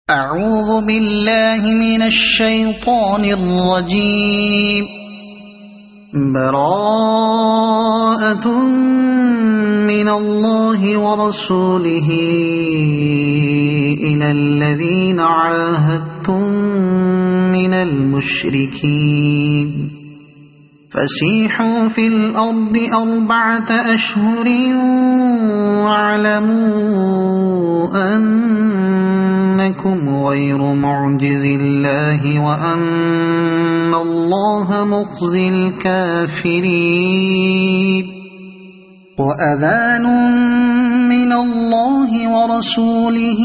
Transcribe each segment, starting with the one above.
أعوذ بالله من الشيطان الرجيم. براءة من الله ورسوله إلى الذين عاهدتم من المشركين فسيحوا في الأرض 4 أشهر واعلموا أنكم غير معجز الله وأن الله مخزي الكافرين. وأذان من الله ورسوله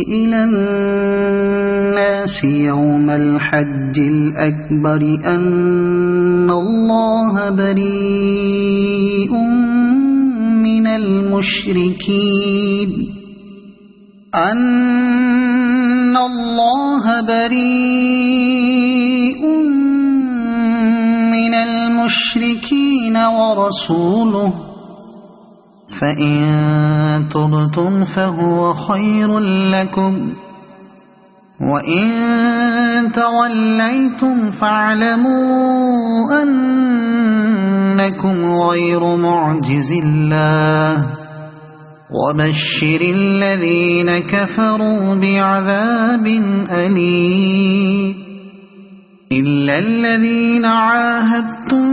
إلى الناس يوم الحج الأكبر أن الله بريء من المشركين ورسوله فإن تبتم فهو خير لكم وإن توليتم فاعلموا أنكم غير معجز الله وبشر الذين كفروا بعذاب أليم. إلا الذين عاهدتم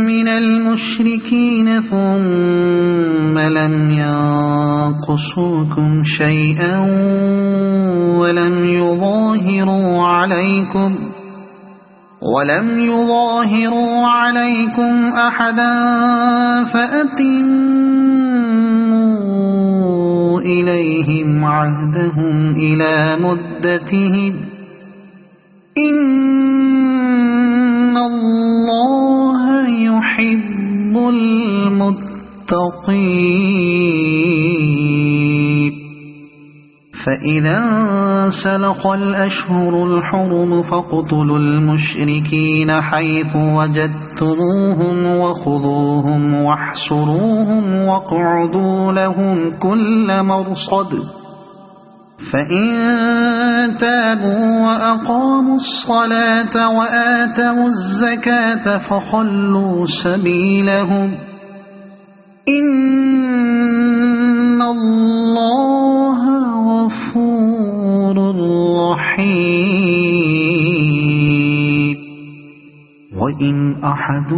من المشركين ثم لم ينقصوكم شيئا ولم يظاهروا عليكم أحدا فأتموا إليهم عهدهم إلى مدتهم إن الله يحب المتقين. فإذا انسلخ الأشهر الحرم فاقتلوا المشركين حيث وجدتموهم وخذوهم واحصروهم واقعدوا لهم كل مرصد فإن تابوا وأقاموا الصلاة وآتوا الزكاة فخلوا سبيلهم إن الله غفور رحيم. وإن أحد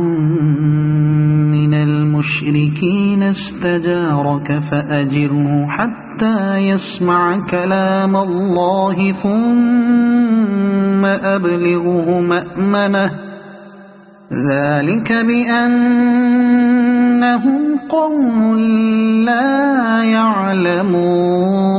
من المشركين استجارك فأجره حتى يسمع كلام الله ثم أبلغه مأمنه ذلك بأنهم قوم لا يعلمون.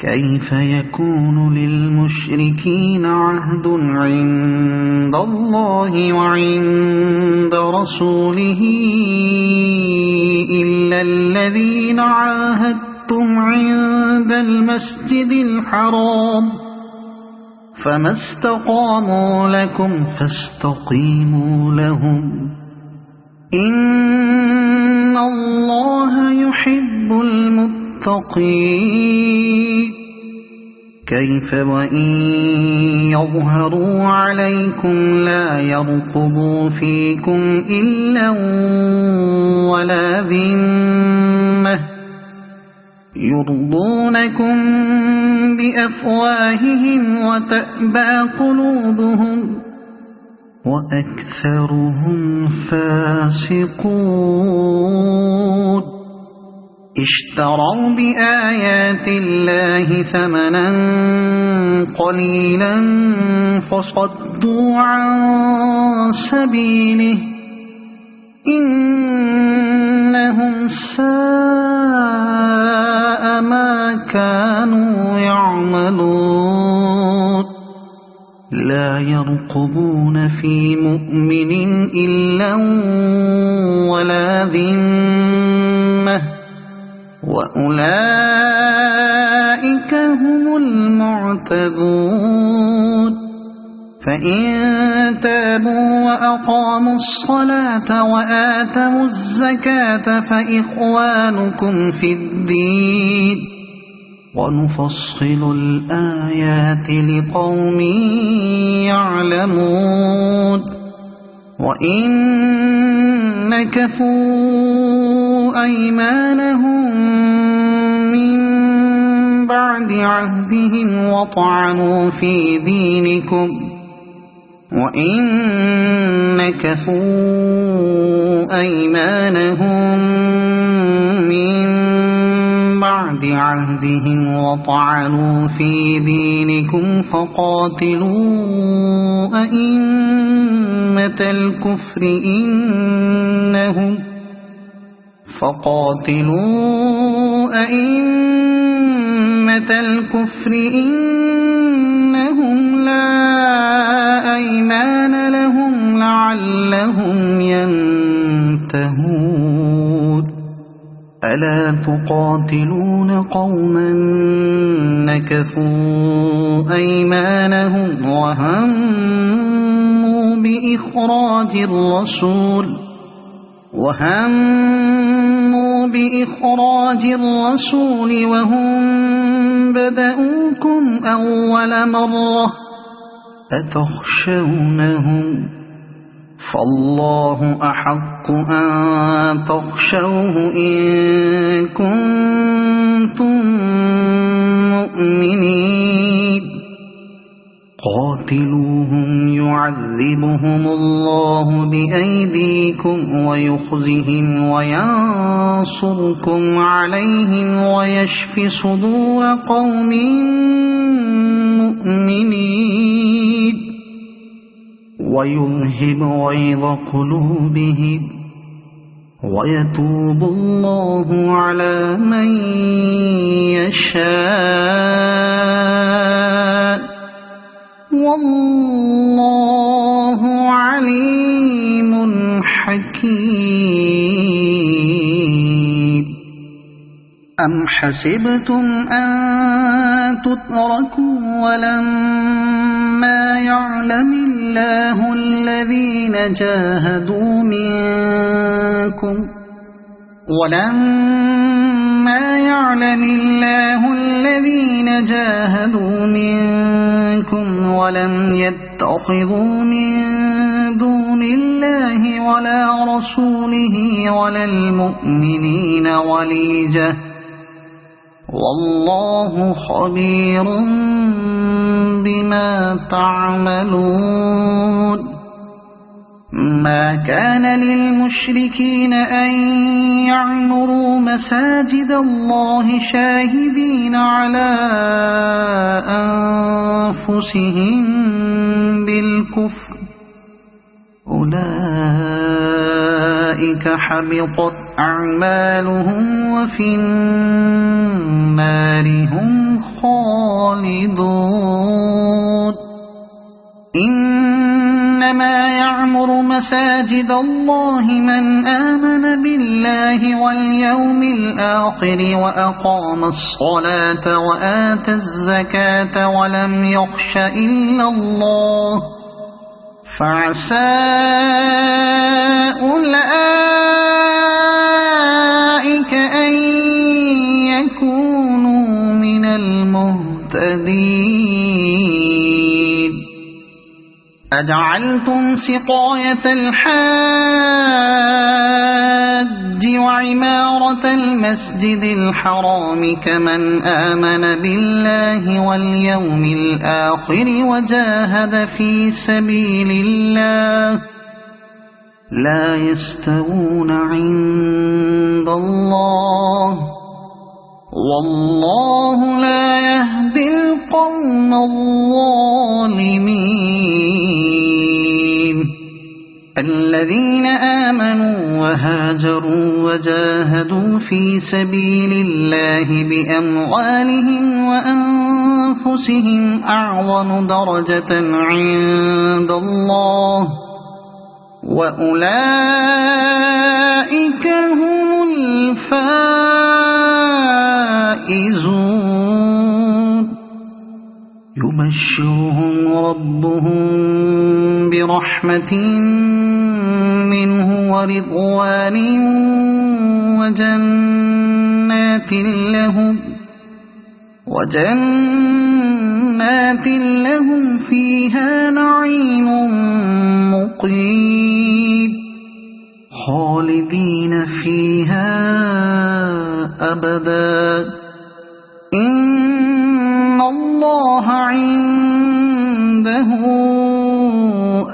كيف يكون للمشركين عهد عند الله وعند رسوله إلا الذين عاهدتم عند المسجد الحرام فما استقاموا لكم فاستقيموا لهم إن الله يحب المتقين. كيف وإن يظهروا عليكم لا يرقبوا فيكم إلا ولا ذمة يرضونكم بأفواههم وتأبى قلوبهم وأكثرهم فاسقون. اشتروا بآيات الله ثمنا قليلا فصدوا عن سبيله إنهم ساء ما كانوا يعملون. لا يرقبون في مؤمن إلا ولا ذمة وأولئك هم المعتدون. فإن تابوا وأقاموا الصلاة وآتوا الزكاة فإخوانكم في الدين ونفصل الآيات لقوم يعلمون وإن نكثوا أيمانهم من بعد عهدهم وطعنوا في دينكم فقاتلوا أئمة الكفر إنهم لا أيمان لهم لعلهم ينتهون ألا تقاتلون قوما نكثوا أيمانهم وهموا بإخراج الرسول وهم بدؤوكم أول مرة أتخشونهم فالله أحق أن تخشوه إن كنتم مؤمنين قاتلوهم يعذبهم الله بأيديكم ويخزهم وينصركم عليهم ويشف صدور قوم مؤمنين ويذهب غيظ قلوبهم ويتوب الله على من يشاء والله عليم حكيم أم حسبتم أن تتركوا ولما يعلم الله الذين جاهدوا منكم ولم يتخذوا من دون الله ولا رسوله ولا المؤمنين وليجة والله خبير بما تعملون ما كان للمشركين أن يعمروا مساجد الله شاهدين على أنفسهم بالكفر أولئك حبطت أعمالهم وفي النار هم خالدون إنما يعمر مساجد الله من آمن بالله واليوم الآخر وأقام الصلاة وآتى الزكاة ولم يخش إلا الله فعسى أولئك أن يكونوا من المهتدين أجعلتم سقاية الحاج وعمارة المسجد الحرام كمن آمن بالله واليوم الآخر وجاهد في سبيل الله لا يستوون عند الله والله لا يهدي القوم الظالمين الذين آمنوا وهاجروا وجاهدوا في سبيل الله بأموالهم وأنفسهم أعظم درجة عند الله وأولئك هم الفائزون يبشرهم ربهم برحمة منه ورضوان وجنات لهم فيها نعيم مقيم خالدين فيها أبدا إن الله عنده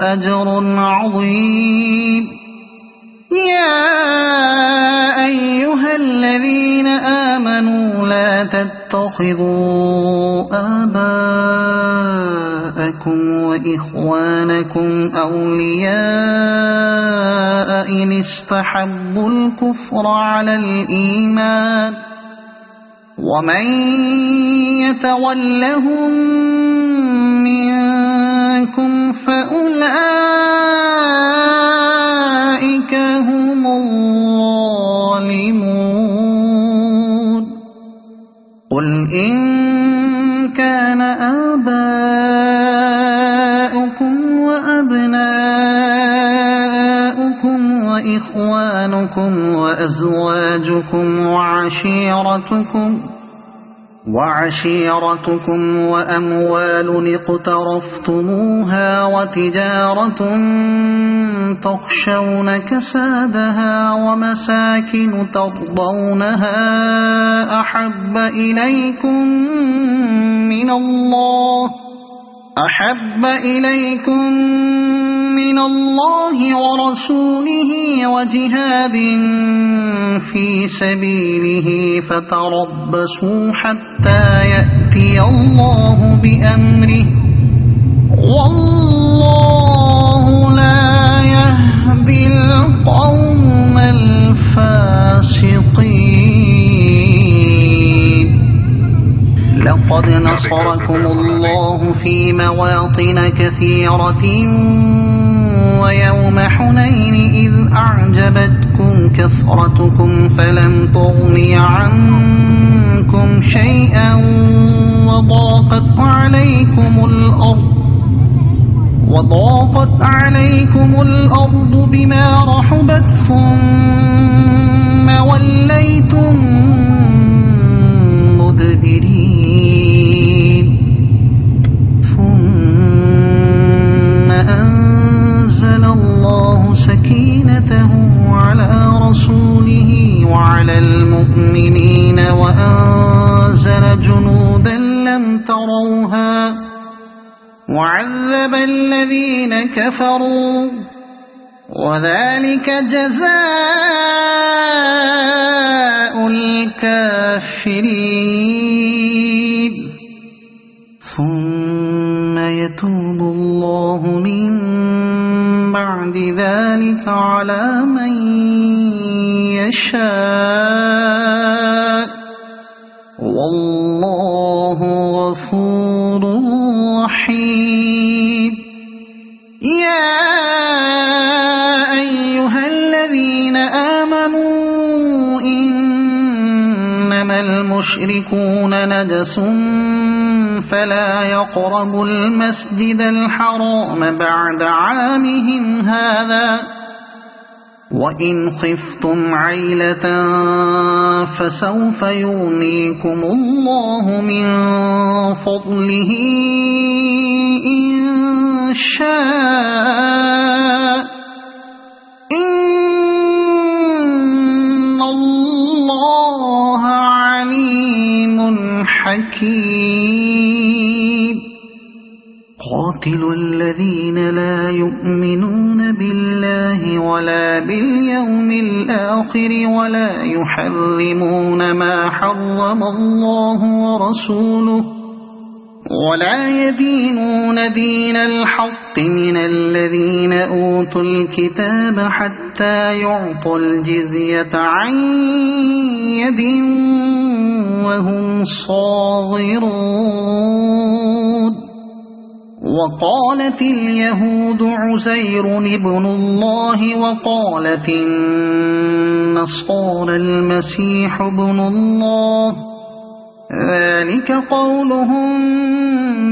أجر عظيم يا أيها الذين آمنوا لا تتخذوا آباءكم وإخوانكم أولياء إن استحبوا الكفر على الإيمان ومن يتولهم منكم فأولئك هم الظالمون قل إن كان آباؤكم وأبناؤكم وإخوانكم وأزواجكم وعشيرتكم وأموال اقترفتموها وتجارة تخشون كسادها ومساكن ترضونها أحب إليكم من الله ورسوله وجهاد في سبيله فتربصوا حتى يأتي الله بأمره والله لا يهدي القوم الفاسقين لقد نصركم الله في مواطن كثيرة ويوم حنين إذ أعجبتكم كثرتكم فلم تغن عنكم شيئا وضاقت عليكم الأرض بما رحبت ثم وليتم مدبرين ثم أنزل الله سكينته على رسوله وعلى المؤمنين وأنزل جنودا لم تروها وعذب الذين كفروا وذلك جزاء الكافرين ثم يتوب الله من بعد ذلك على من يشاء والله غفور رحيم يا أيها الذين آمنوا إنما المشركون نجس فلا يقربوا المسجد الحرام بعد عامهم هذا وإن خفتم عيلة فسوف يغنيكم الله من فضله إن شاء إن الله عليم حكيم قاتلوا الذين لا يؤمنون بالله ولا باليوم الآخر ولا يحرمون ما حرم الله ورسوله ولا يدينون دين الحق من الذين أوتوا الكتاب حتى يعطوا الجزية عن يد وهم صاغرون وقالت اليهود عزير ابن الله وقالت النصارى المسيح ابن الله ذلك قولهم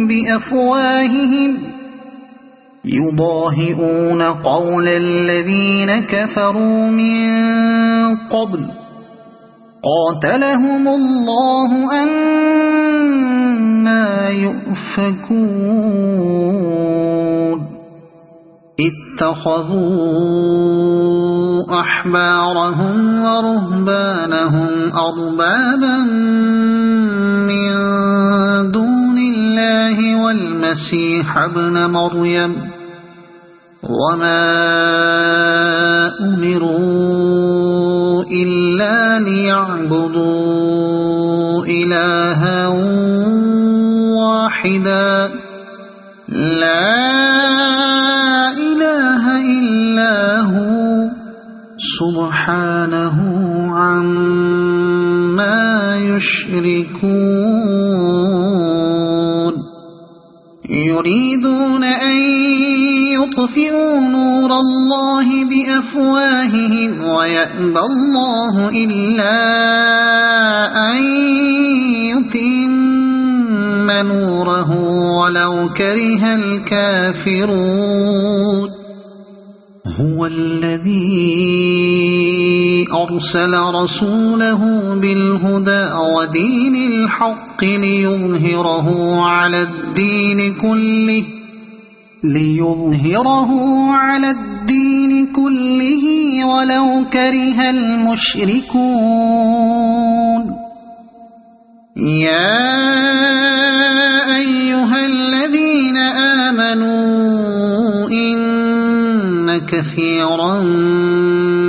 بأفواههم يضاهئون قول الذين كفروا من قبل قاتلهم الله أنى يؤفكون اتخذوا أحبارهم ورهبانهم أربابا من دون الله والمسيح ابن مريم وما أمروا إلا ليعبدوا إلها واحدا لا إله إلا هو سبحانه عما يشركون يريدون أن يطفئوا نور الله بأفواههم ويأبى الله إلا أن يتم نوره ولو كره الكافرون هو الذي أرسل رسوله بالهدى ودين الحق ليظهره على الدين كله ولو كره المشركون يا أيها الذين آمنوا إن كثيرا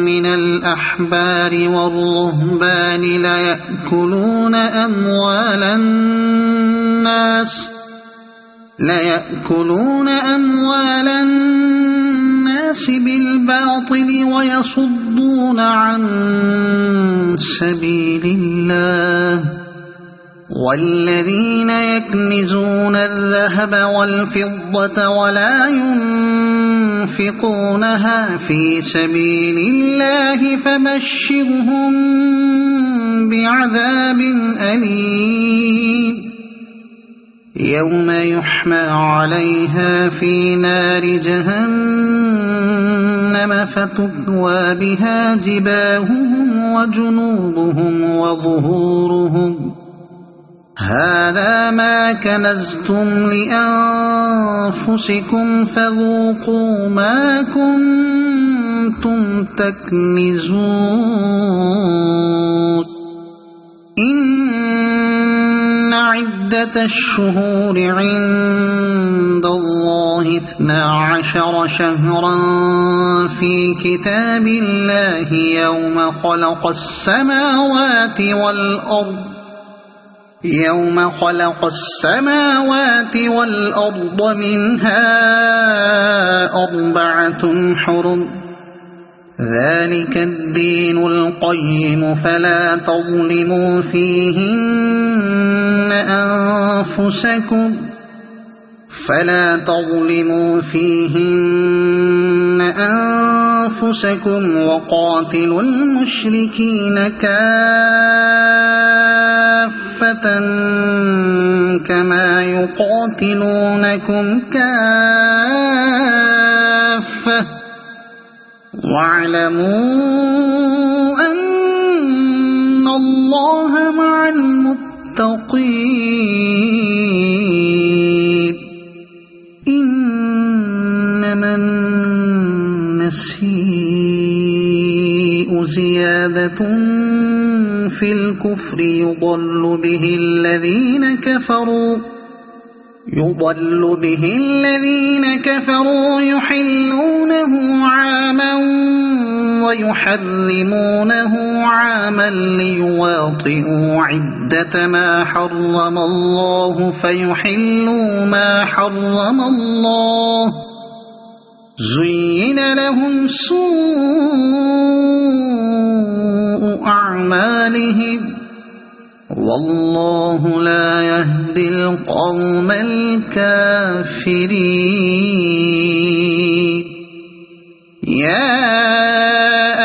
من الأحبار والرهبان ليأكلون أموال الناس بالباطل ويصدون عن سبيل الله والذين يكنزون الذهب والفضة ولا ينفقونها في سبيل الله فبشرهم بعذاب أليم يوم يحمى عليها في نار جهنم فتكوى بها جباههم وجنوبهم وظهورهم هذا ما كنزتم لأنفسكم فذوقوا ما كنتم تكنزون إن عدة الشهور عند الله 12 شهرا في كتاب الله يوم خلق السماوات والأرض منها 4 حرم ذلك الدين القيم فلا تظلموا فيهن أنفسكم وقاتلوا المشركين كافة كما يقاتلونكم كافة واعلموا أن الله مع المتقين إنما النسيء زيادة في الكفر يضل به الذين كفروا يحلونه عاما ويحرمونه عاما ليواطئوا عدة ما حرم الله فيحلوا ما حرم الله زين لهم سوء أعمالهم والله لا يهدي القوم الكافرين يا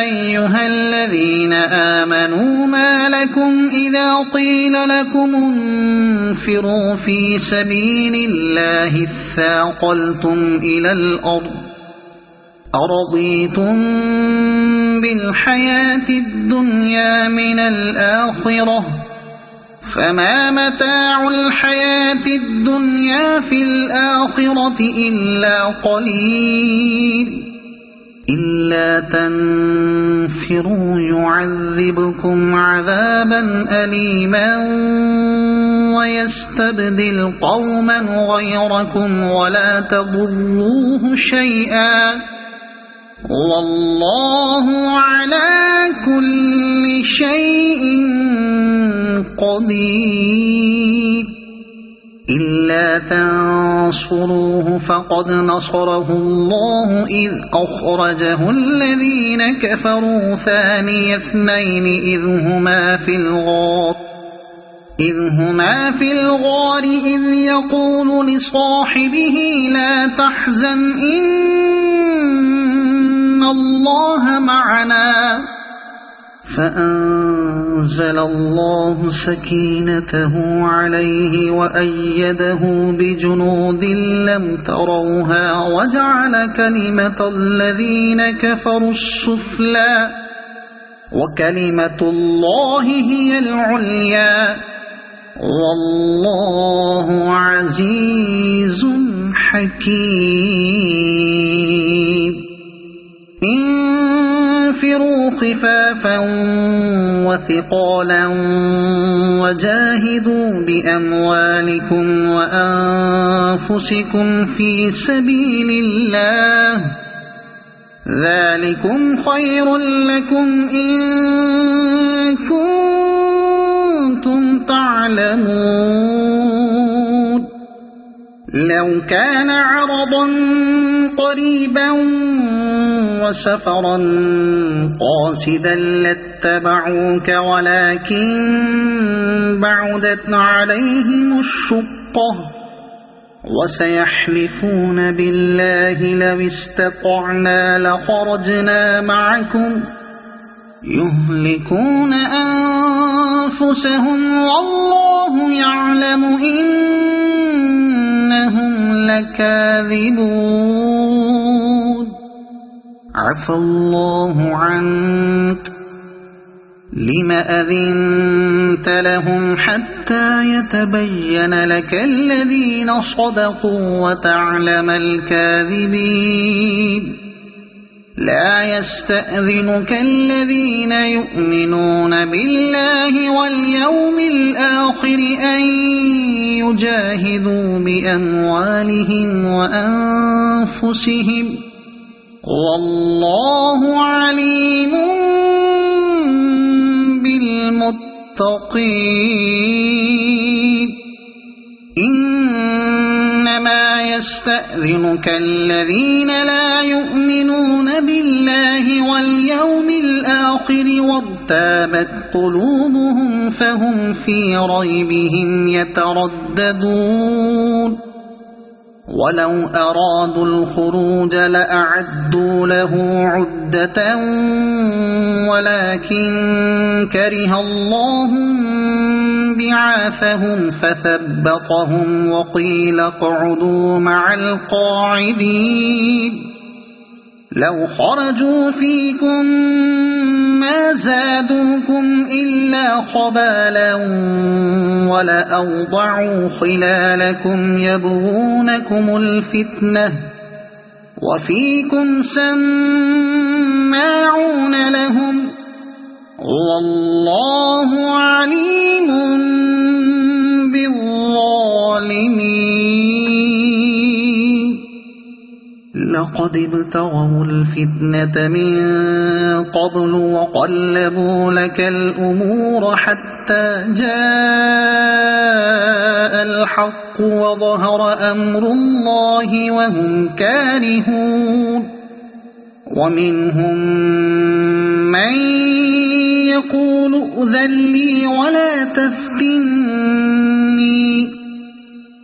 أيها الذين آمنوا ما لكم إذا قيل لكم انفروا في سبيل الله اثاقلتم إلى الأرض أرضيتم بالحياة الدنيا من الآخرة فما متاع الحياة الدنيا في الآخرة إلا قليل إلا تنفروا يعذبكم عذابا أليما ويستبدل قوما غيركم ولا تضروه شيئا والله على كل شيء قدير إلا تنصروه فقد نصره الله إذ أخرجه الذين كفروا ثاني اثنين إذ هما في الغار إذ يقول لصاحبه لا تحزن إن الله معنا فأنزل الله سكينته عليه وأيده بجنود لم تروها وجعل كلمة الذين كفروا السفلى وكلمة الله هي العليا والله عزيز حكيم انفروا خفافا وثقالا وجاهدوا بأموالكم وأنفسكم في سبيل الله ذلكم خير لكم إن كنتم تعلمون لو كان عرضا قريبا وسفرا قاصدا لاتبعوك ولكن بعدت عليهم الشقة وسيحلفون بالله لو استطعنا لخرجنا معكم يهلكون أنفسهم والله يعلم إنهم لكاذبون عفى الله عنك لم أذنت لهم حتى يتبين لك الذين صدقوا وتعلم الكاذبين لا يستأذنك الذين يؤمنون بالله واليوم الآخر أن يجاهدوا بأموالهم وأنفسهم والله عليم بالمتقين إنما يستأذنك الذين لا يؤمنون بالله واليوم الآخر وارتابت قلوبهم فهم في ريبهم يترددون ولو أرادوا الخروج لأعدوا له عدة ولكن كره الله بعاثهم فثبطهم وقيل اقعدوا مع القاعدين لو خرجوا فيكم ما زادوكم إلا خبالا ولأوضعوا خلالكم يبغونكم الفتنة وفيكم سماعون لهم والله عليم بالظالمين لقد ابتغوا الفتنة من قبل وقلبوا لك الأمور حتى جاء الحق وظهر أمر الله وهم كارهون ومنهم من يقول ائذن لي ولا تفتني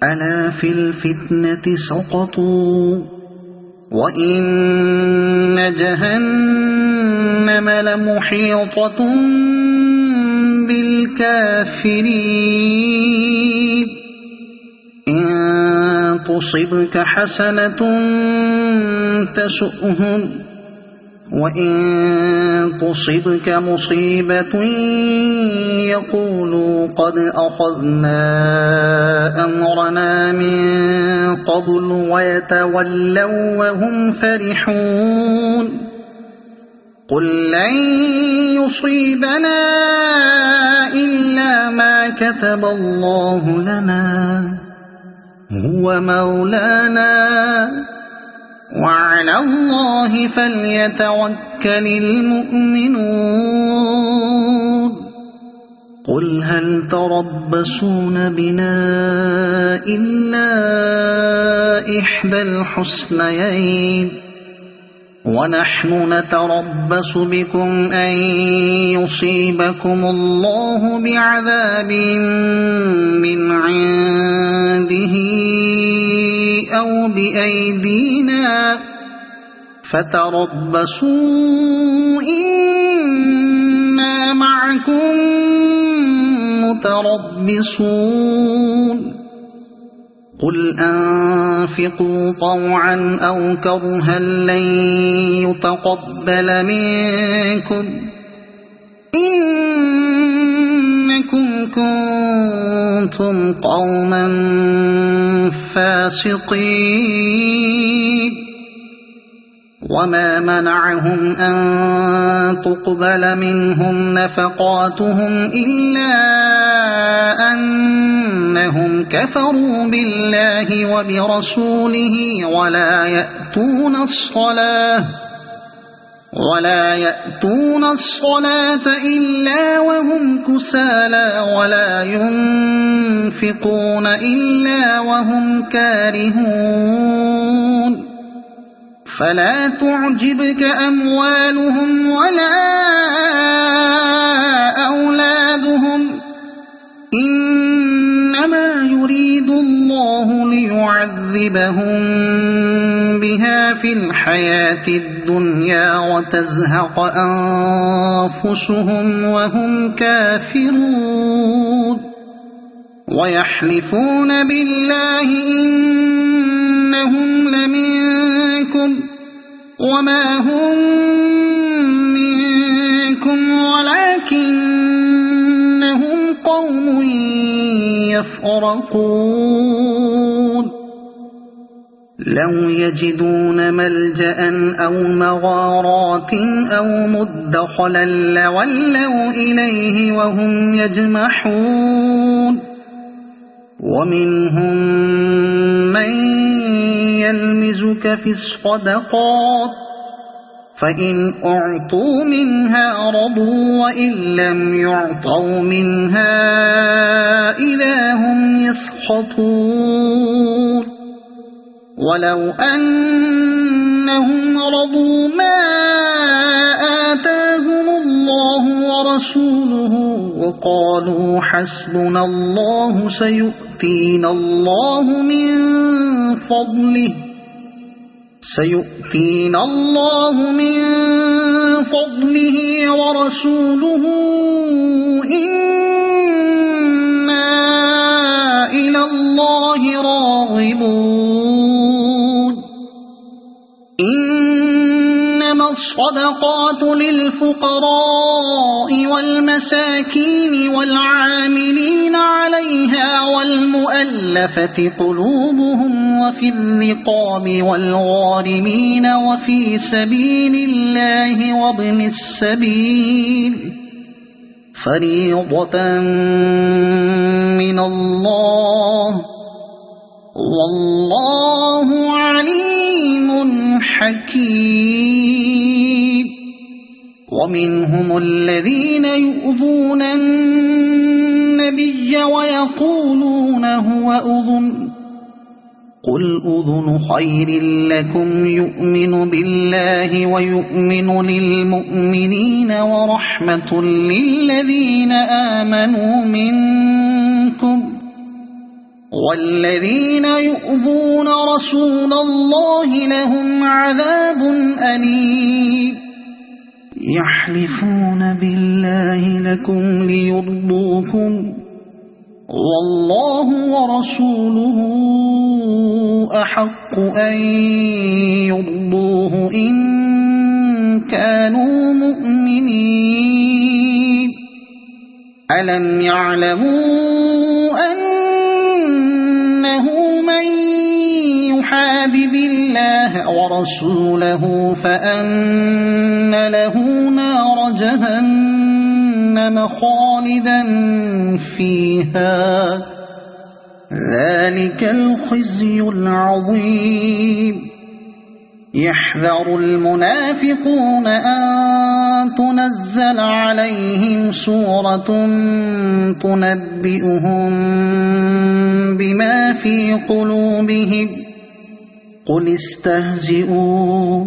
ألا في الفتنة سقطوا وإن جهنم لمحيطة بالكافرين إن تصبك حسنة تسؤهم وإن تصبك مصيبة يقولوا قد أخذنا أمرنا من قبل ويتولوا وهم فرحون قل لن يصيبنا إلا ما كتب الله لنا هو مولانا وعلى الله فليتوكل المؤمنون قل هل تربصون بنا إلا إحدى الحسنيين ونحن نتربص بكم أن يصيبكم الله بعذاب من عنده أو بأيدينا فتربصوا إنا معكم متربصون قل أنفقوا طوعا أو كرها لن يتقبل منكم إنكم كنتم قوما فاسقين وما منعهم أن تقبل منهم نفقاتهم إلا أنهم كفروا بالله وبرسوله ولا يأتون الصلاة إلا وهم كسالى ولا ينفقون إلا وهم كارهون فلا تعجبك أموالهم ولا أولادهم إنما يريد الله ليعذبهم بها في الحياة الدنيا وتزهق أنفسهم وهم كافرون ويحلفون بالله إنهم لمنكم وما هم منكم ولكنهم قوم يفرقون لو يجدون ملجأ أو مغارات أو مدخلا لولوا إليه وهم يجمحون ومنهم من يلمزك في الصدقات فإن أعطوا منها رضوا وإن لم يعطوا منها إذا هم يسخطون ولو أنهم رضوا ما آتاهم الله ورسوله وقالوا حسبنا الله سيؤتينا الله من فضله ورسوله إنا إلى الله راغبون إنما الصدقات للفقراء والمساكين والعاملين عليها والمؤلفة قلوبهم وفي الرقاب والغارمين وفي سبيل الله وابن السبيل فريضة من الله والله عليم حكيم ومنهم الذين يؤذون النبي ويقولون هو أذن قل أذن خير لكم يؤمن بالله ويؤمن للمؤمنين ورحمة للذين آمنوا منكم والذين يؤذون رسول الله لهم عذاب أليم يحلفون بالله لكم ليرضوكم والله ورسوله أحق أن يرضوه إن كانوا مؤمنين ألم يعلموا أنه من يحادد الله ورسوله فأن له نار جهنم خالدا فيها ذلك الخزي العظيم يحذر المنافقون أن تنزل عليهم سورة تنبئهم بما في قلوبهم قل استهزئوا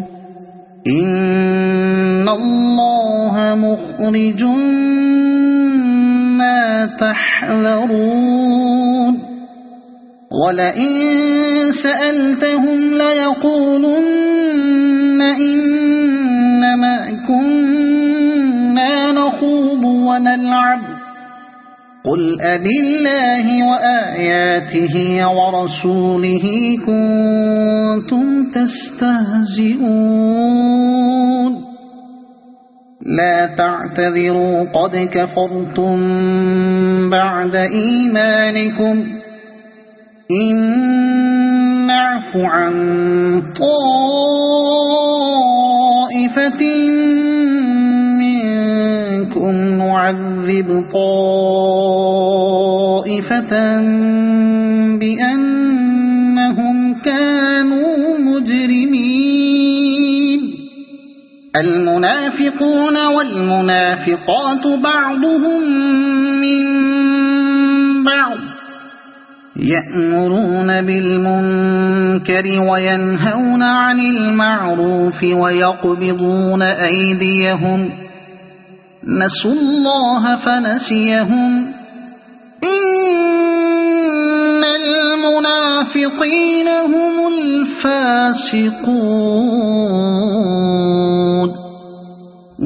إن الله مخرج ما تحذرون ولئن سألتهم ليقولن إنما كنا نخوض ونلعب قل أبالله وآياته ورسوله كنتم تستهزئون لا تعتذروا قد كفرتم بعد إيمانكم إن نعف عن طائفة منكم نعذب طائفة بأنهم كانوا مجرمين المنافقون والمنافقات بعضهم من بعض يأمرون بالمنكر وينهون عن المعروف ويقبضون أيديهم نسوا الله فنسيهم إن المنافقين هم الفاسقون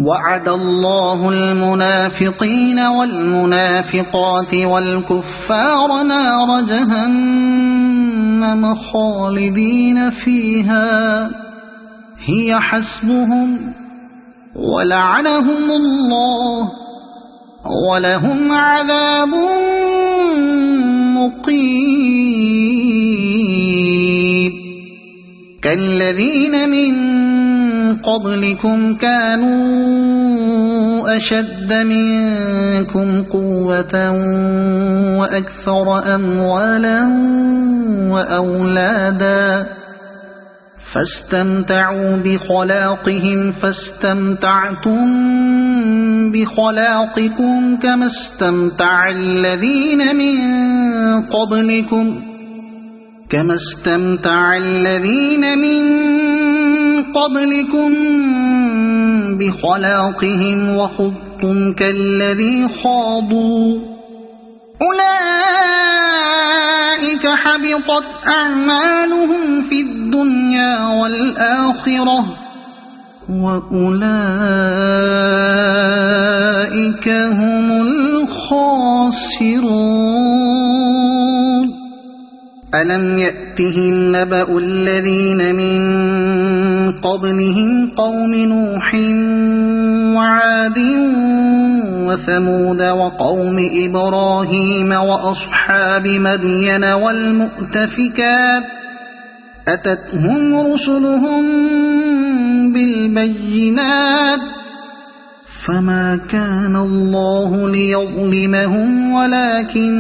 وعد الله المنافقين والمنافقات والكفار نار جهنم خالدين فيها هي حسبهم ولعنهم الله ولهم عذاب مقيم كالذين من قبلكم كانوا أشد منكم قوة وأكثر أموالا وأولادا فاستمتعوا بخلاقهم فاستمتعتم بخلاقكم كما استمتع الذين من قبلكم بخلاقهم وخضتم كالذي خاضوا أولئك حبطت أعمالهم في الدنيا والآخرة وأولئك هم الخاسرون ألم يأتهم نبأ الذين من قبلهم قوم نوح وعاد وثمود وقوم إبراهيم وأصحاب مدين والمؤتفكات أتتهم رسلهم بالبينات فما كان الله ليظلمهم ولكن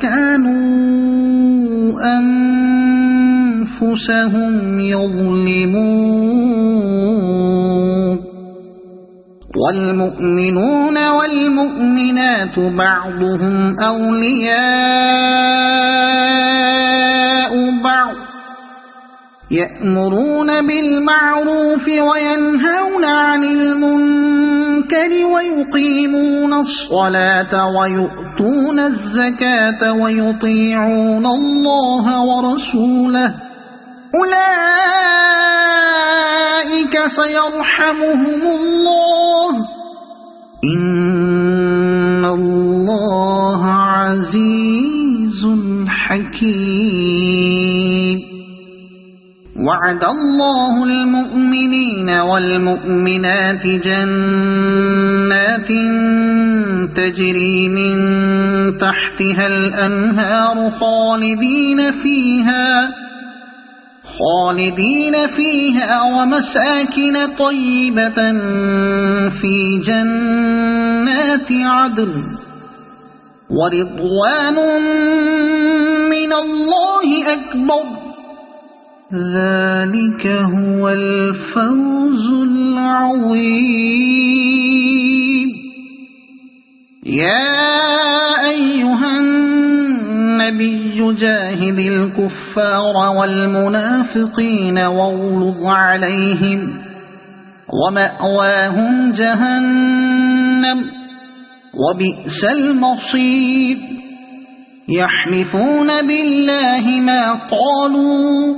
كانوا أنفسهم يظلمون والمؤمنون والمؤمنات بعضهم أولياء بعض يأمرون بالمعروف وينهون عن المنكر ويقيمون الصلاة ويؤتون الزكاة ويطيعون الله ورسوله أولئك أولئك سيرحمهم الله إن الله عزيز حكيم وعد الله المؤمنين والمؤمنات جنات تجري من تحتها الأنهار خالدين فيها ومساكن طيبة في جنات عدن ورضوان من الله أكبر ذلك هو الفوز العظيم يا أيها النبي جاهد الكفار والمنافقين واغلظ عليهم ومأواهم جهنم وبئس المصير يحلفون بالله ما قالوا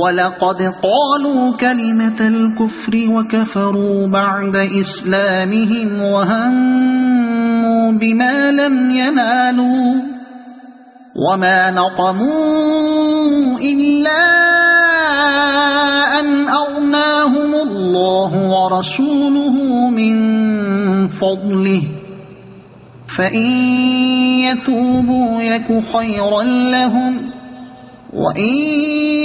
ولقد قالوا كلمة الكفر وكفروا بعد إسلامهم وهموا بما لم ينالوا وما نقموا إلا أن أغناهم الله ورسوله من فضله فإن يتوبوا يك خيرا لهم وإن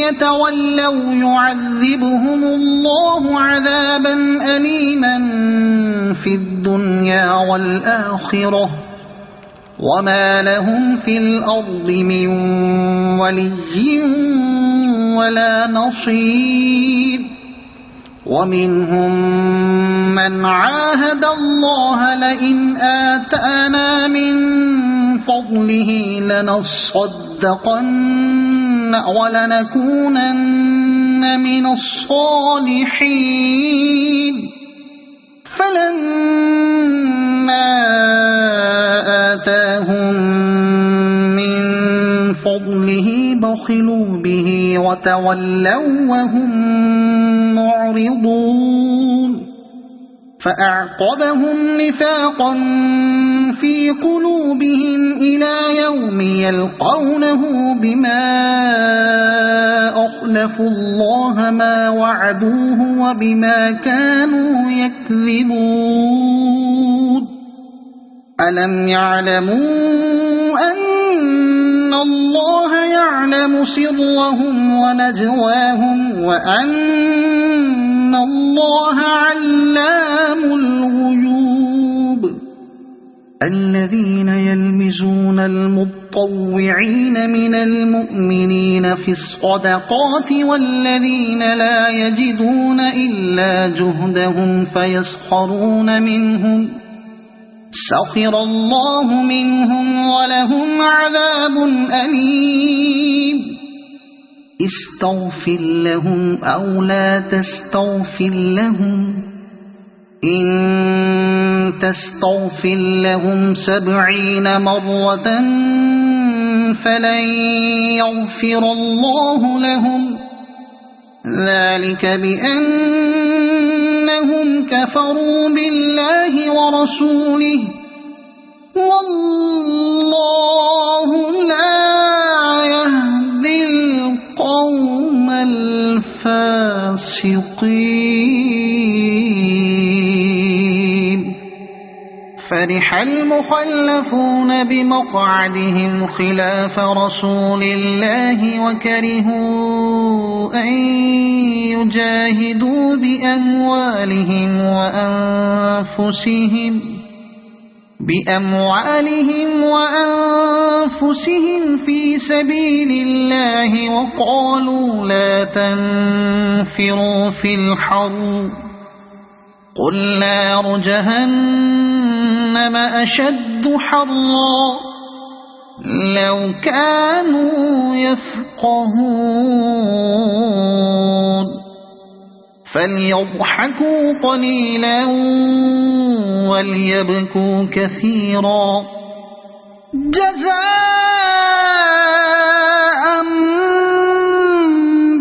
يتولوا يعذبهم الله عذابا أليما في الدنيا والآخرة وما لهم في الأرض من ولي ولا نصير ومنهم من عاهد الله لئن آتانا من فضله لنصدقن ولنكونن من الصالحين فلما آتاهم من فضله بخلوا به وتولوا وهم معرضون فأعقبهم نفاقا في قلوبهم إلى يوم يلقونه بما أخلفوا الله ما وعدوه وبما كانوا يكذبون ألم يعلموا أن الله يعلم سرهم ونجواهم وأن الله علام الغيوب الذين يلمزون المطوعين من المؤمنين في الصدقات والذين لا يجدون إلا جهدهم فيسخرون منهم سخر الله منهم ولهم عذاب أليم استغفر لهم أو لا تستغفر لهم إن تستغفر لهم 70 مرة فلن يغفر الله لهم ذلك بأنهم كفروا بالله ورسوله والله لا يهدي القوم الفاسقين فرح المخلفون بمقعدهم خلاف رسول الله وكرهوا أن يجاهدوا بأموالهم وأنفسهم في سبيل الله وقالوا لا تنفروا في الحر قل نار جهنم أشد حرا لو كانوا يفقهون فليضحكوا قليلا وليبكوا كثيرا جزاء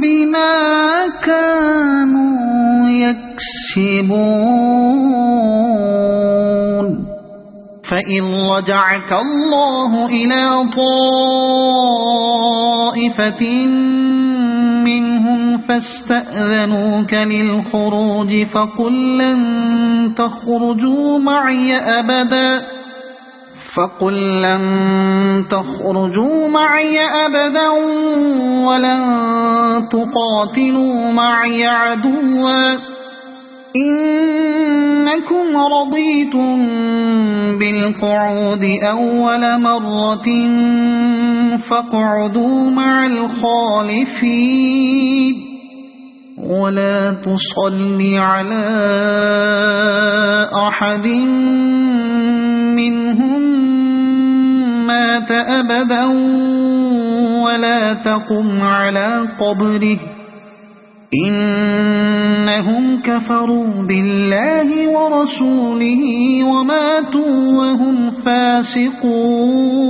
بما كانوا فإن رجعك الله إلى طائفة منهم فاستأذنوك للخروج فقل لن تخرجوا معي أبدا ولن تقاتلوا معي عدوا إنكم رضيتم بالقعود أول مرة فاقعدوا مع الخالفين ولا تصل على أحد منهم مات أبدا ولا تقم على قبره إنهم كفروا بالله ورسوله وماتوا وهم فاسقون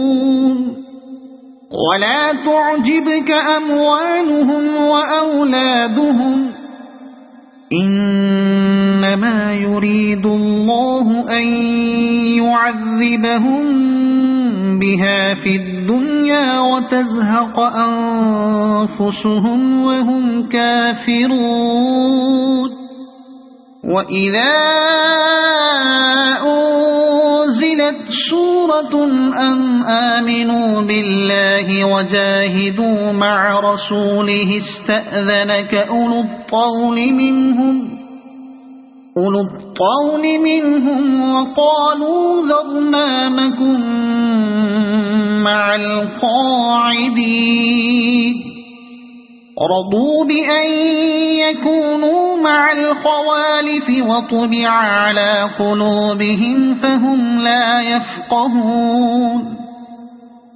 ولا تعجبك أموالهم وأولادهم إنما يريد الله أن يعذبهم بها في الدنيا وتزهق أنفسهم وهم كافرون وإذا أنزلت سورة أن آمنوا بالله وجاهدوا مع رسوله استأذنك أولو الطول منهم وقالوا ذرنا نكن مع القاعدين رضوا بأن يكونوا مع الخوالف وطبع على قلوبهم فهم لا يفقهون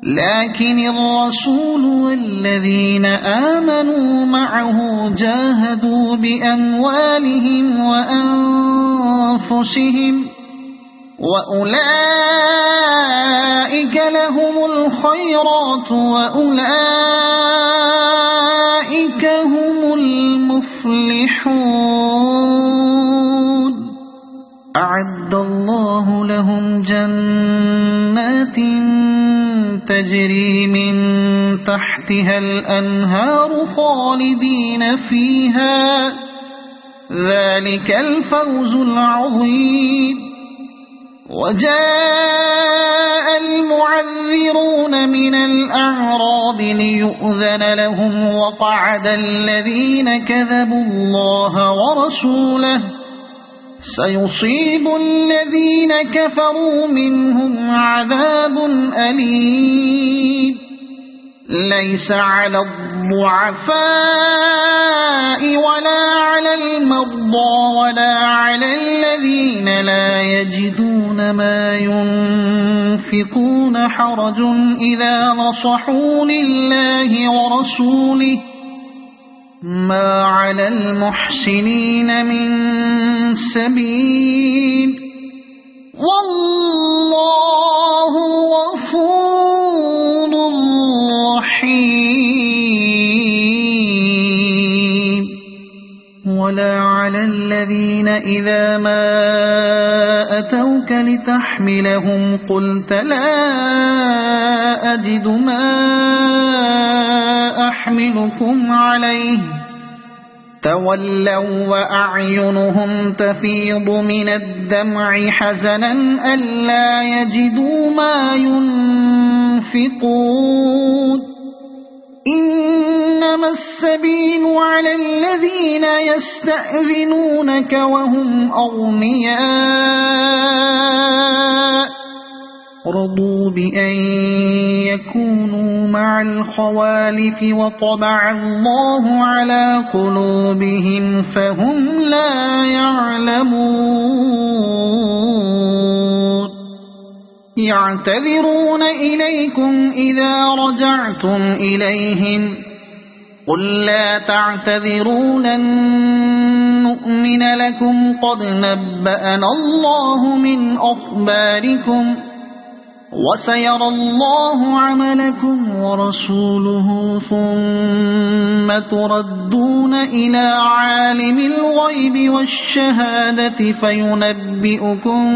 لكن الرسول والذين آمنوا معه جاهدوا بأموالهم وأنفسهم وأولئك لهم الخيرات وأولئك هم المفلحون أعد الله لهم جنات تجري من تحتها الأنهار خالدين فيها ذلك الفوز العظيم وجاء المعذرون من الأعراب ليؤذن لهم وقعد الذين كذبوا الله ورسوله سيصيب الذين كفروا منهم عذاب أليم ليس على الضعفاء ولا على المرضى ولا على الذين لا يجدون ما ينفقون حرج إذا نصحوا لله ورسوله ما على المحسنين من سبيل والله غفور رحيم ولا على الذين إذا ما أتوك لتحملهم قلت لا أجد ما أحملكم عليه تولوا وأعينهم تفيض من الدمع حزنا ألا يجدوا ما ينفقون إنما السبيل على الذين يستأذنونك وهم أغنياء رضوا بأن يكونوا مع الخوالف وطبع الله على قلوبهم فهم لا يعلمون يعتذرون إليكم إذا رجعتم إليهم قل لا تعتذروا لن نؤمن لكم قد نبأنا الله من أخباركم وسيرى الله عملكم ورسوله ثم تردون إلى عالم الغيب والشهادة فينبئكم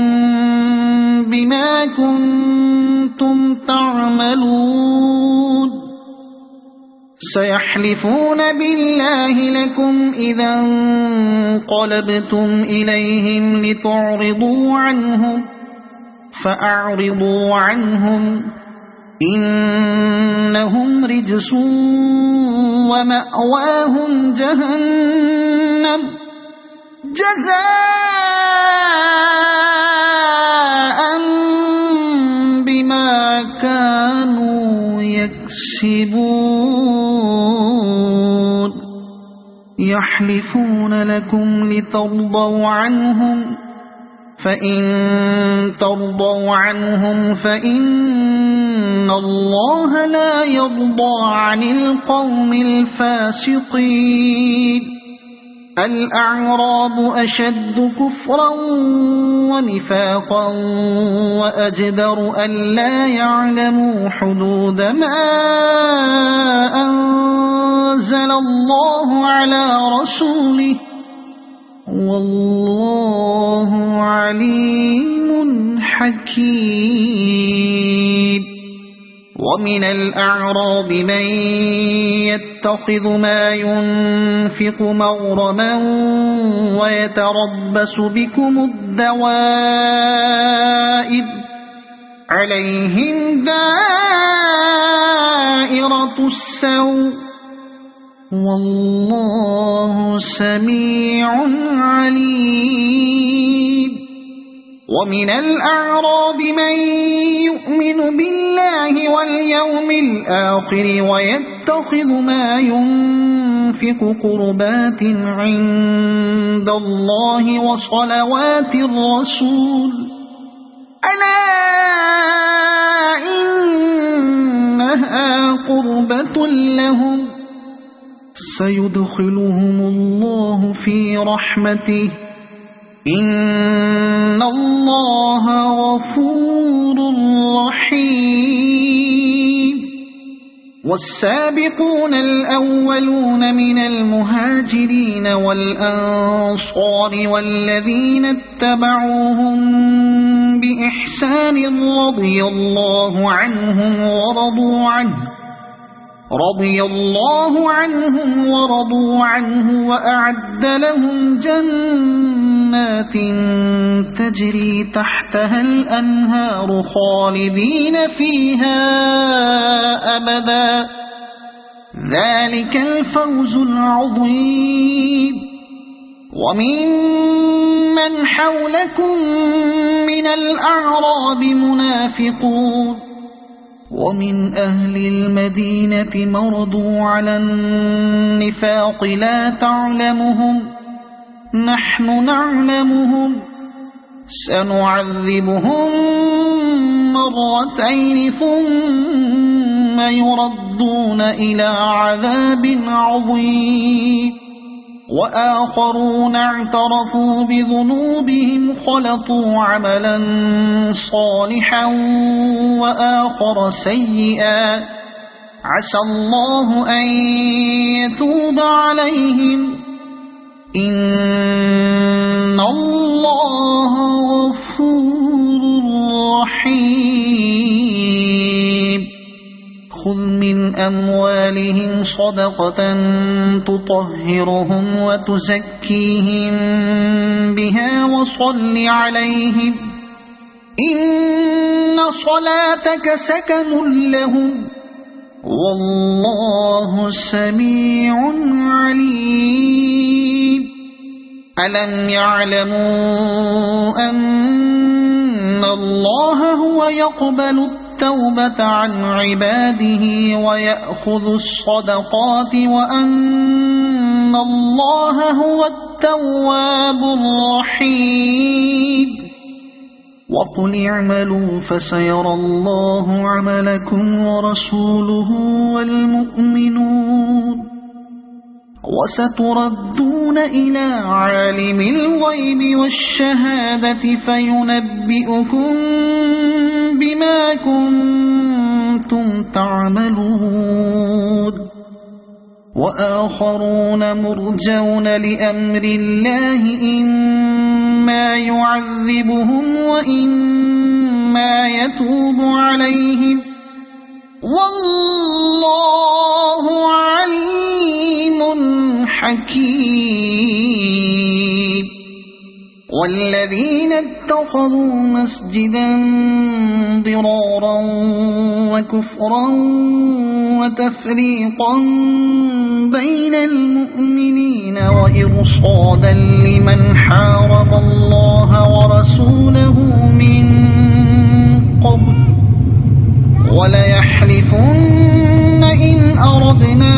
بما كنتم تعملون سيحلفون بالله لكم إذا انقلبتم إليهم لتعرضوا عنهم فأعرضوا عنهم إنهم رجس ومأواهم جهنم جزاء بما كانوا يكسبون يحلفون لكم لترضوا عنهم فإن ترضوا عنهم فإن الله لا يرضى عن القوم الفاسقين الأعراب أشد كفرا ونفاقا وأجدر ألا يعلموا حدود ما أنزل الله على رسوله والله عليم حكيم ومن الأعراب من يتخذ ما ينفق مغرما ويتربص بكم الدوائر عليهم دائرة السوء والله سميع عليم ومن الأعراب من يؤمن بالله واليوم الآخر ويتخذ ما ينفق قربات عند الله وصلوات الرسول ألا إنها قربة لهم سيدخلهم الله في رحمته إن الله غفور رحيم والسابقون الأولون من المهاجرين والأنصار والذين اتبعوهم بإحسان رضي الله عنهم ورضوا عنه وأعد لهم جنات تجري تحتها الأنهار خالدين فيها أبدا ذلك الفوز العظيم وممن حولكم من الأعراب منافقون ومن أهل المدينة مردوا على النفاق لا تعلمهم نحن نعلمهم سنعذبهم مرتين ثم يردون إلى عذاب عظيم وآخرون اعترفوا بذنوبهم خلطوا عملا صالحا وآخر سيئا عسى الله أن يتوب عليهم إن الله غفور رحيم خذ من أموالهم صدقة تطهرهم وتزكيهم بها وصل عليهم إن صلاتك سكن لهم والله سميع عليم ألم يعلموا أن الله هو يقبل التوبة عن عباده ويأخذ الصدقات وأن الله هو التواب الرحيم وقل اعملوا فسيرى الله عملكم ورسوله والمؤمنون وستردون إلى عالم الغيب والشهادة فينبئكم بما كنتم تعملون وآخرون مرجون لأمر الله إما يعذبهم وإما ما يتوب عليهم والله عليم حكيم والذين اتخذوا مسجدا ضرارا وكفرا وتفريقا بين المؤمنين وإرصادا لمن حارب الله ورسوله من قبل وليحلفن إن أردنا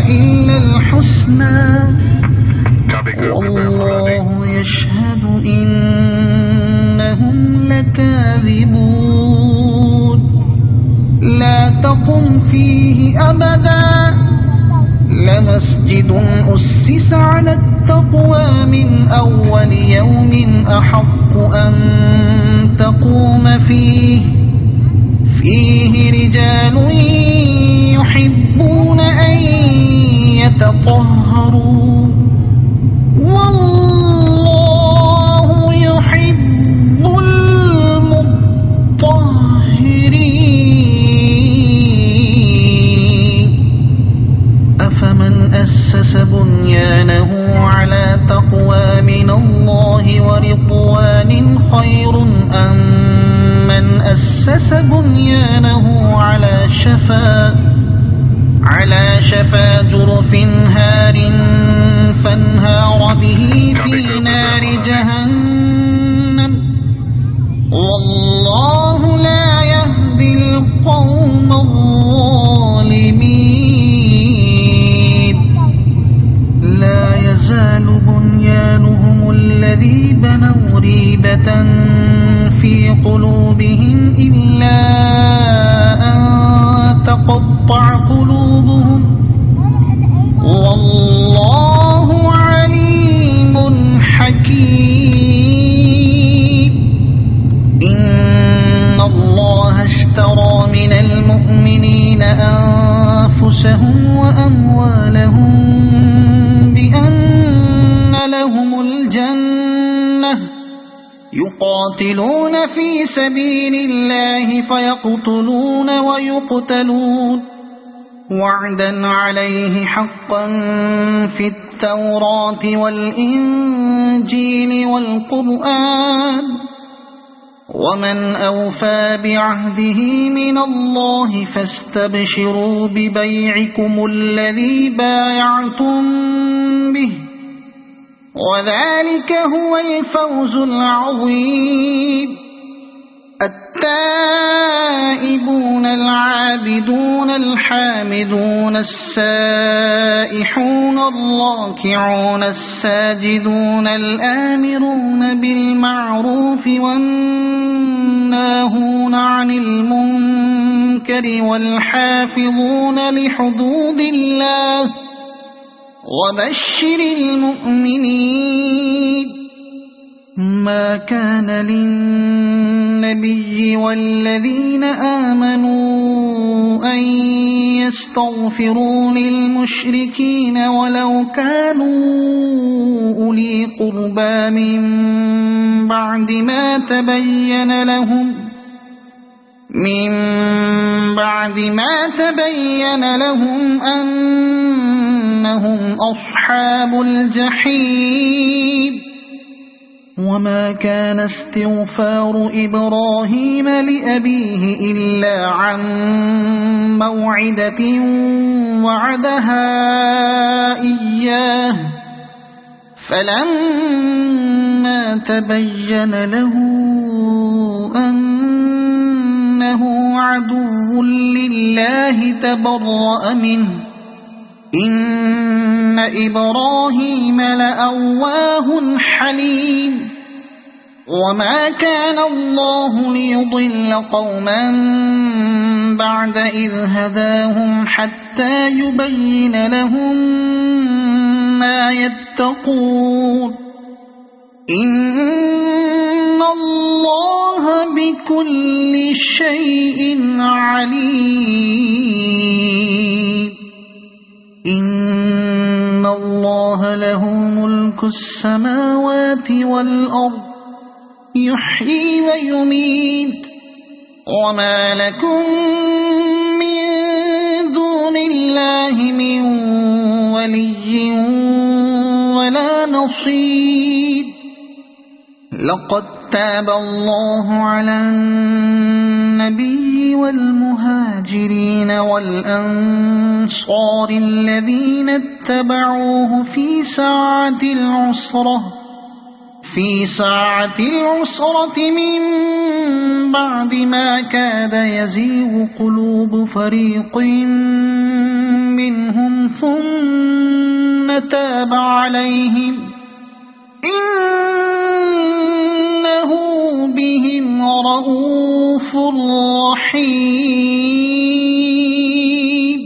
إلا الحسنى والله يشهد إنهم لكاذبون لا تقم فيه أبدا لمسجد أسس على التقوى من أول يوم أحق أن تقوم فيه رجال يحبون أن يتطهروا والله يحب المطهرين أفمن أسس بنيانه على تقوى من الله ورضوان خير أم من أسس بنيانه على شفا جرف هار فانهار به في نار جهنم والله لا يهدي القوم الظالمين لا يزال بنيانهم الذي بنوا ريبة في قلوبهم إلا أن تقطع قلوبهم والله عليم حكيم إن الله اشترى من المؤمنين أنفسهم وأموالهم بأن لهم الجنة يقاتلون في سبيل الله فيقتلون ويقتلون وعدا عليه حقا في التوراة والإنجيل والقرآن ومن أوفى بعهده من الله فاستبشروا ببيعكم الذي بايعتم به وذلك هو الفوز العظيم التائبون العابدون الحامدون السائحون الراكعون الساجدون الآمرون بالمعروف والناهون عن المنكر والحافظون لحدود الله وبشر المؤمنين ما كان للنبي والذين آمنوا أن يستغفروا للمشركين ولو كانوا أولي قربى من بعد ما تبين لهم أنهم أصحاب الجحيم وما كان استغفار إبراهيم لأبيه إلا عن موعدة وعدها إياه فلما تبين له أنه عدو لله تبرأ منه إن إبراهيم لأواه حليم وما كان الله ليضل قوما بعد إذ هداهم حتى يبين لهم ما يتقون إن الله بكل شيء عليم إن الله له ملك السماوات والأرض يحيي ويميت وما لكم من دون الله من ولي ولا نصير لقد تاب الله على النبي والمهاجرين والأنصار الذين اتبعوه في ساعة العسرة من بعد ما كاد يزيغ قلوب فريق منهم ثم تاب عليهم إنه بهم رءوف رحيم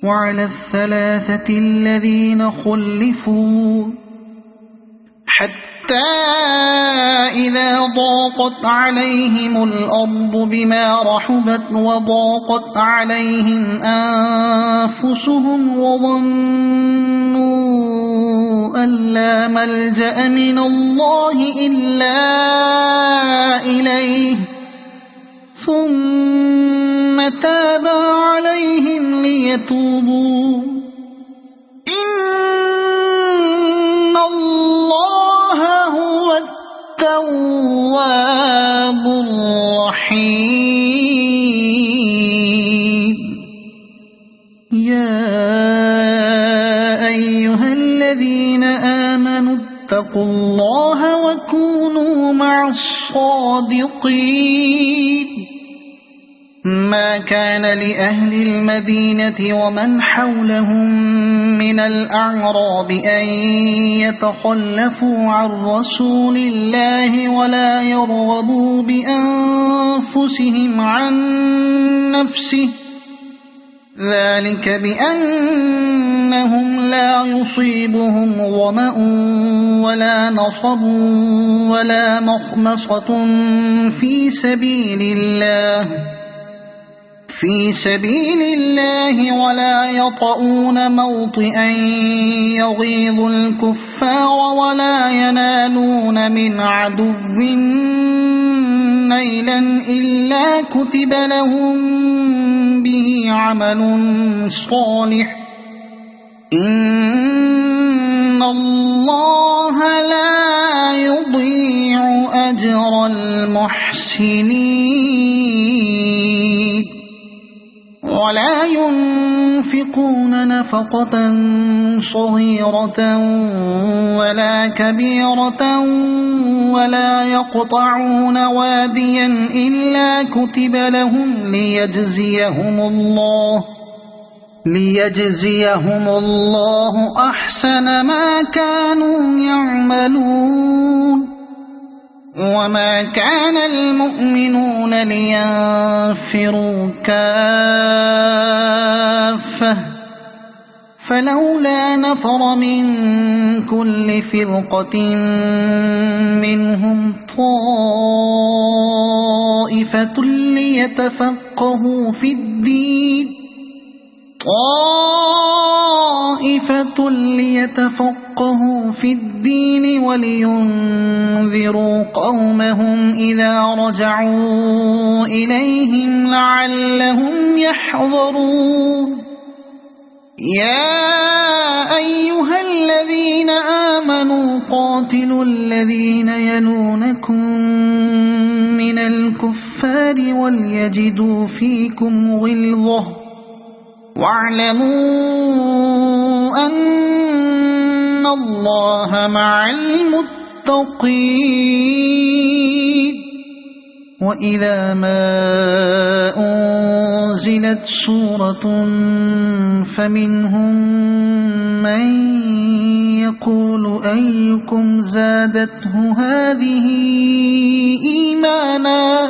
وعلى الثلاثة الذين خلفوا حتى إذا ضاقت عليهم الأرض بما رحبت وضاقت عليهم أنفسهم وظنوا أن لا ملجأ من الله إلا إليه ثم تاب عليهم ليتوبوا إن الله هو التواب الرحيم يا أيها الذين آمنوا اتقوا الله وكونوا مع الصادقين ما كان لأهل المدينة ومن حولهم من الأعراب أن يتخلفوا عن رسول الله ولا يرغبوا بأنفسهم عن نفسه ذلك بأنهم لا يصيبهم ظمأ ولا نصب ولا مخمصة في سبيل الله ولا يطؤون موطئا يغيظ الكفار ولا ينالون من عدو نيلا إلا كتب لهم به عمل صالح إن الله لا يضيع أجر المحسنين ولا ينفقون نفقة صغيرة ولا كبيرة ولا يقطعون واديا إلا كتب لهم ليجزيهم الله أحسن ما كانوا يعملون وما كان المؤمنون لينفروا كافة فلولا نفر من كل فرقة منهم طائفة ليتفقهوا في الدين ولينذروا قومهم إذا رجعوا إليهم لعلهم يحذرون يا أيها الذين آمنوا قاتلوا الذين يلونكم من الكفار وليجدوا فيكم غلظة واعلموا أن الله مع المتقين وإذا ما أنزلت سورة فمنهم من يقول أيكم زادته هذه إيمانا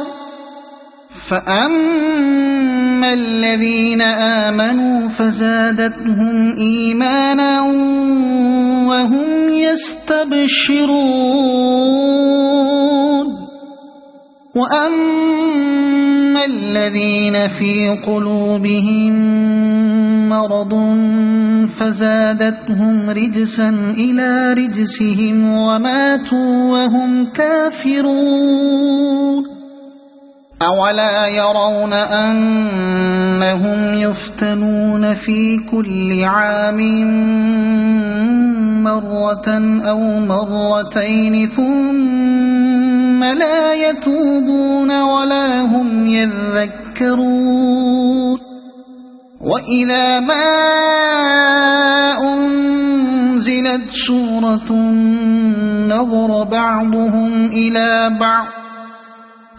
فأما الذين آمنوا فزادتهم إيمانا وهم يستبشرون وأما الذين في قلوبهم مرض فزادتهم رجسا إلى رجسهم وماتوا وهم كافرون أولا يرون أنهم يفتنون في كل عام مرة أو مرتين ثم لا يتوبون ولا هم يذكرون وإذا ما أنزلت سورة نظر بعضهم إلى بعض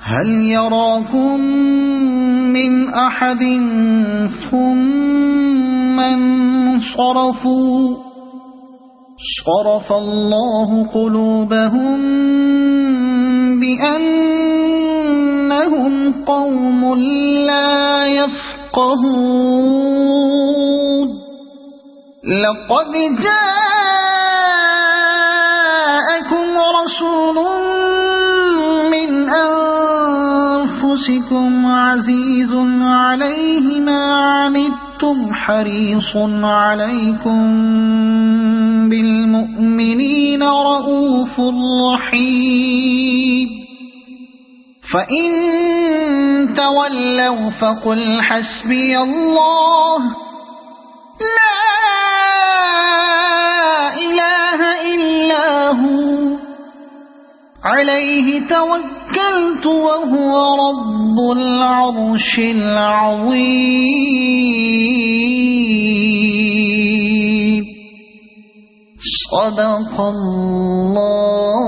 هل يراكم من أحد ثم انصرفوا صرف الله قلوبهم بأنهم قوم لا يفقهون لقد جاءكم رسول من أنفسكم عزيز عليه ما عنتم حريص عليكم بالمؤمنين رؤوف رحيم فإن تولوا فقل حسبي الله لا إله إلا هو عليه توكلت وهو رب العرش العظيم صدق الله